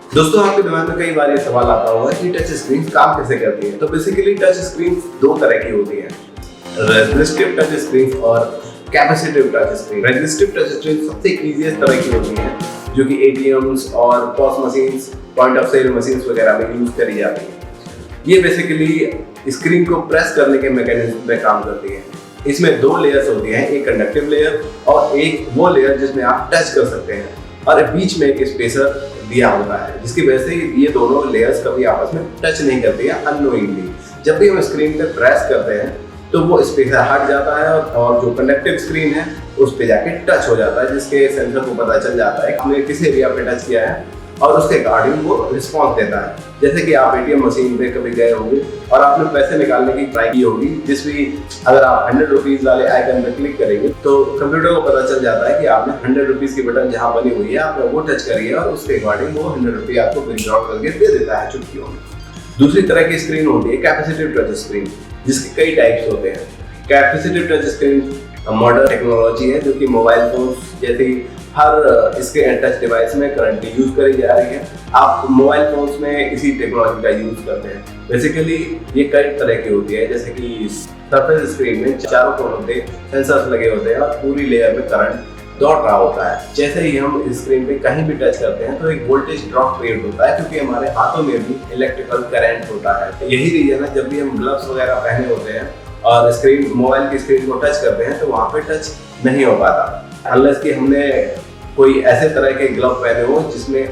दोस्तों, आपके दिमाग में कई बार ये सवाल आता होगा कि टच स्क्रीन काम कैसे करती है। तो बेसिकली टच स्क्रीन दो तरह की होती है, रेजिस्टिव टच स्क्रीन और capacitive touch screen. Resistive touch screen सबसे इजीएस्ट तरह की होती है, जो कि एटीएम्स और POS machines, point of sale machines वगैरह में यूज करी जाती है। ये बेसिकली स्क्रीन को प्रेस करने के मैकेनिज्म में काम करती है। इसमें दो लेयर्स होती हैं, एक कंडक्टिव लेयर और एक वो लेयर जिसमें आप टच कर सकते हैं, और बीच में एक स्पेसर दिया होता है, जिसकी वजह से ये दोनों लेयर्स कभी आपस में टच नहीं करती हैं अननोइंगली। जब भी हम स्क्रीन पे प्रेस करते हैं तो वो स्पेसर हट जाता है और जो कंडक्टिव स्क्रीन है उस पे जाके टच हो जाता है, जिसके सेंसर को पता चल जाता है कि हमने किस एरिया पे टच किया है और उसके अकॉर्डिंग वो रिस्पॉन्स देता है। जैसे कि आप एटीएम मशीन पे कभी गए होंगे और आपने पैसे निकालने की ट्राई की होगी, जिस भी अगर आप 100 रुपीज वाले आइकन पे क्लिक करेंगे तो कंप्यूटर को पता चल जाता है कि आपने 100 रुपीज की बटन जहाँ बनी हुई है आपने वो टच करी है, और उसके अकॉर्डिंग वो 100 रुपये आपको विड्रॉ करके दे देता है चुटकियों में। दूसरी तरह की स्क्रीन होती है कैपेसिटिव टच स्क्रीन, जिसके कई टाइप्स होते हैं। Capacitive touch screen modern technology है, जो कि मोबाइल फोन जैसी हर इसके टच डिवाइस में करंटली यूज करी जा रही है। आप मोबाइल फोन्स में इसी टेक्नोलॉजी का यूज करते हैं। बेसिकली ये कई तरह की होती है, जैसे कि सरफेस स्क्रीन में चारों कोनों पे सेंसर्स लगे होते हैं और पूरी लेयर में करंट दौड़ रहा होता है। जैसे ही हम इस स्क्रीन पे कहीं भी टच करते हैं तो एक वोल्टेज ड्रॉप क्रिएट होता है, क्योंकि हमारे हाथों में भी इलेक्ट्रिकल करंट होता है। यही रीजन है, जब भी हम ग्लव्स वगैरह पहने होते हैं और स्क्रीन मोबाइल की स्क्रीन को टच करते हैं तो वहाँ पे टच नहीं हो पाता, अनलेस कि हमने कोई ऐसे तरह के ग्लव पहने हो जिसमें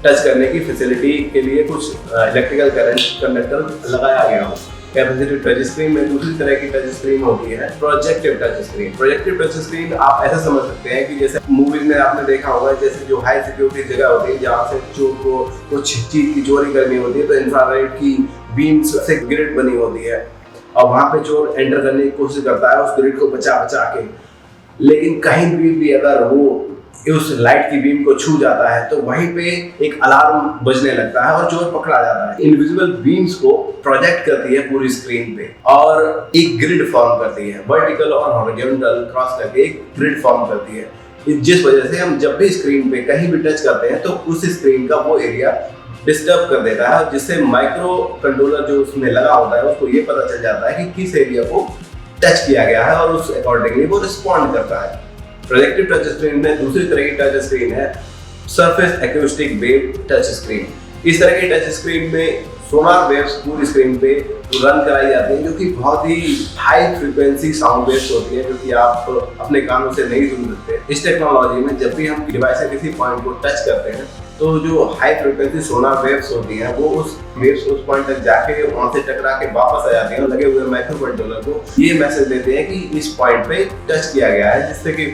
टच करने की फैसिलिटी के लिए कुछ इलेक्ट्रिकल करंट कंडक्टर लगाया गया हो। कैपेसिटिव टच स्क्रीन में दूसरी तरह की टच स्क्रीन होती है projective touch screen. Projective touch screen आप ऐसा समझ सकते हैं कि जैसे मूवीज में आपने देखा होगा, जैसे जो हाई सिक्योरिटी जगह होती है जहाँ से चोर को कुछ चीज की चोरी करनी होती है, तो इंफ्रारेड की बीम्स से ग्रिड बनी होती है और वहां पे चोर एंटर करने की कोशिश करता है उस ग्रिड को बचा के, लेकिन कहीं भी अगर वो उस लाइट की बीम को छू जाता है तो वहीं पे एक अलार्म बजने लगता है और चोर पकड़ा जाता है। इनविजिबल बीम्स को प्रोजेक्ट करती है पूरी स्क्रीन पे और एक ग्रिड फॉर्म करती है, वर्टिकल और हॉरिजॉन्टल क्रॉस करके एक ग्रिड फॉर्म करती है, जिस वजह से हम जब भी स्क्रीन पे कहीं भी टच करते हैं तो उस स्क्रीन का वो एरिया डिस्टर्ब कर देता है, जिससे माइक्रो कंट्रोलर जो उसमें लगा होता है उसको ये पता चल जाता है कि किस एरिया को टच किया गया है और उस अकॉर्डिंगली वो रिस्पॉन्ड करता है। प्रोजेक्टिव टच स्क्रीन में दूसरी तरह की टच स्क्रीन है surface acoustic wave touch screen. इस तरह की टच स्क्रीन में सोनार वेव्स पूरी स्क्रीन पे रन कराई जाती हैं, जो कि बहुत ही हाई फ्रीक्वेंसी साउंड वेव्स होती है, जो कि आप अपने कानों से नहीं सुन सकते। इस टेक्नोलॉजी में जब भी हम डिवाइस से किसी पॉइंट को टच करते हैं तो जो हाई फ्रीक्वेंसी सोनार वेव्स होती हैं वो उस वेव्स उस पॉइंट तक जाके वहां से टकरा के वापस आ जाती हैं, लगे हुए माइक्रो कंट्रोलर को ये मैसेज देते हैं कि इस पॉइंट पे टच किया गया है, जिससे कि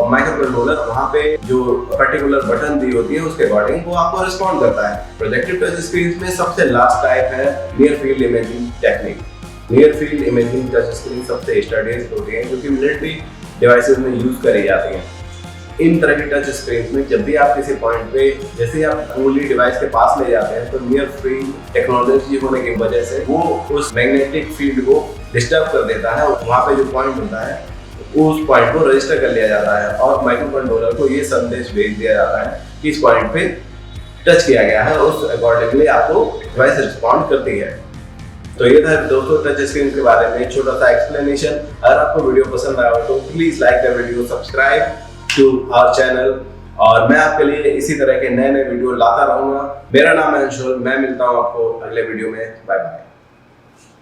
माइक्रो कंट्रोलर वहां पे जो पर्टिकुलर बटन दी होती है उसके अकॉर्डिंग वो आपको रिस्पॉन्ड करता है। प्रोजेक्टिव टच स्क्रीन में सबसे लास्ट टाइप है near field imaging technique. Near field imaging touch screen सबसे स्टडीज होती है, जो कि मिलिट्री डिवाइसेस में यूज करी जाती हैं। इन तरह की टच स्क्रीन में जब भी आप किसी पॉइंट पे जैसे ही आप उंगली डिवाइस के पास ले जाते हैं तो नियर फील्ड टेक्नोलॉजी होने की वजह से वो उस मैग्नेटिक फील्ड को डिस्टर्ब कर देता है। वहाँ पे जो पॉइंट होता है उस पॉइंट को रजिस्टर कर लिया जाता है और माइक्रो कंट्रोलर को ये संदेश भेज दिया जाता है कि इस पॉइंट पे टच किया गया है, उस अकॉर्डिंगली आपको डिवाइस रिस्पॉन्ड करती है। तो ये था दोस्तों टच स्क्रीन के बारे में छोटा सा एक्सप्लेनेशन। अगर आपको वीडियो पसंद आया हो तो please like the video, subscribe to our channel, और मैं आपके लिए इसी तरह के नए वीडियो लाता रहूंगा। मेरा नाम है अंशुल, मैं मिलता हूं आपको अगले वीडियो में। Bye bye.